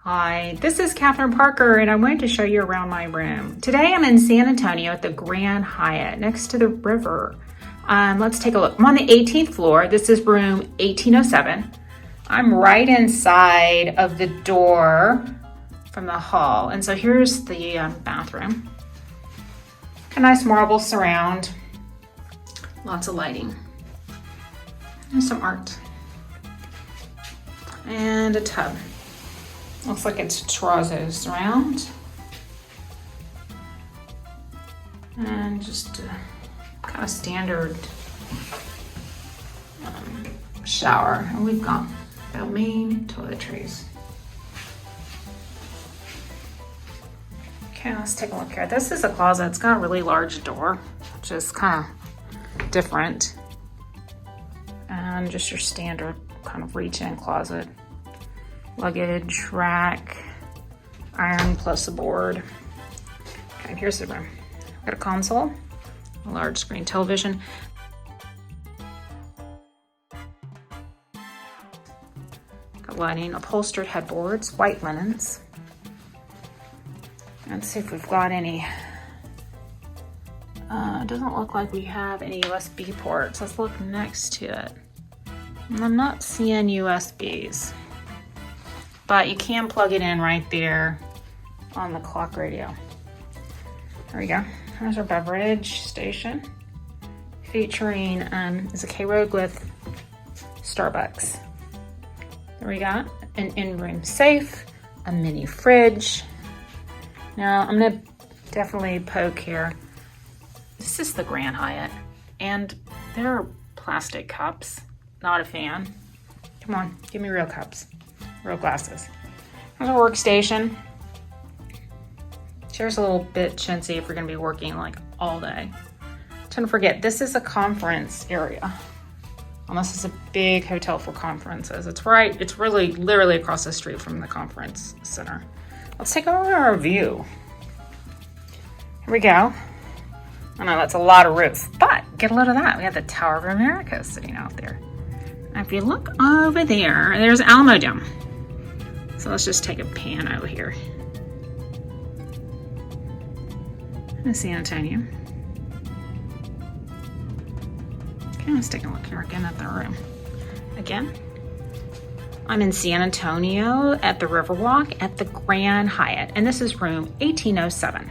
Hi, this is Catherine Parker and I wanted to show you around my room. Today I'm in San Antonio at the Grand Hyatt next to the river. Let's take a look. I'm on the 18th floor. This is room 1807. I'm right inside of the door from the hall. And so here's the bathroom. A nice marble surround. Lots of lighting. And some art. And a tub. Looks like it's terrazzo surround. And just a kind of standard shower. And we've got Balmain toiletries. Okay, let's take a look here. This is a closet. It's got a really large door, which is kind of different. And just your standard kind of reach-in closet. Luggage, rack, iron plus a board. Okay, here's the room. Got a console, a large screen television. Got lighting, upholstered headboards, white linens. Let's see if we've got any. It doesn't look like we have any USB ports. Let's look next to it. And I'm not seeing USBs. But you can plug it in right there on the clock radio. There we go. There's our beverage station featuring is a K-Road with Starbucks. There we got an in-room safe, a mini fridge. Now I'm gonna definitely poke here. This is the Grand Hyatt, and there are plastic cups. Not a fan. Come on, give me real cups. Real glasses. There's a workstation. Chair's a little bit chintzy if you're gonna be working like all day. Don't forget, this is a conference area. This is a big hotel for conferences. It's really literally across the street from the conference center. Let's take a look at our view. Here we go. I know that's a lot of roof, but get a load of that. We have the Tower of America sitting out there. Now, if you look over there, there's Alamo Dome. So let's just take a pan over here. In San Antonio. Okay, let's take a look here again at the room. Again, I'm in San Antonio at the Riverwalk at the Grand Hyatt, and this is room 1807.